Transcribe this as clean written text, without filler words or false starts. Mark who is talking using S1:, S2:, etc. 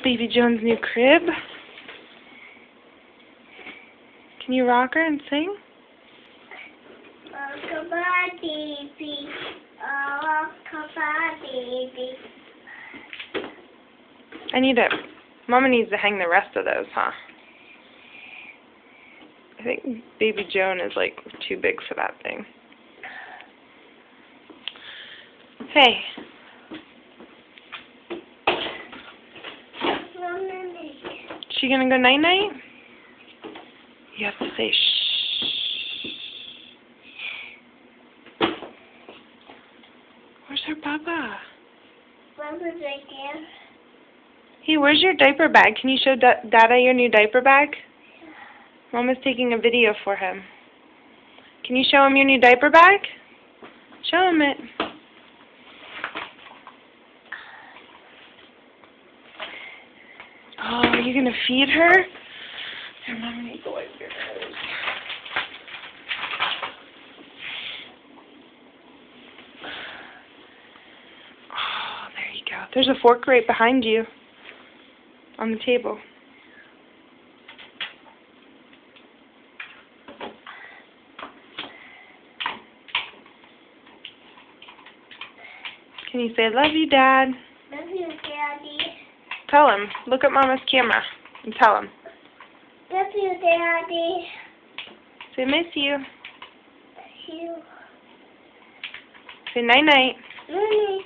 S1: Baby Joan's new crib. Can you rock her and sing?
S2: Rock-a-bye, baby. Oh, rock-a-bye, baby.
S1: Mama needs to hang the rest of those, huh? I think Baby Joan is like too big for that thing. Hey. She gonna go night-night? You have to say shh. Where's her papa?
S2: Papa's right there.
S1: Hey, where's your diaper bag? Can you show Dada your new diaper bag? Mama's taking a video for him. Can you show him your new diaper bag? Show him it. Oh, are you gonna feed her? Here, Mama needs to wipe your nose. Oh, there you go. There's a fork right behind you on the table. Can you say, love you, Dad?
S2: Love you, Daddy.
S1: Tell him. Look at Mama's camera and tell him.
S2: Love you, Daddy.
S1: Say, miss you.
S2: Love you.
S1: Say, night-night.
S2: Night.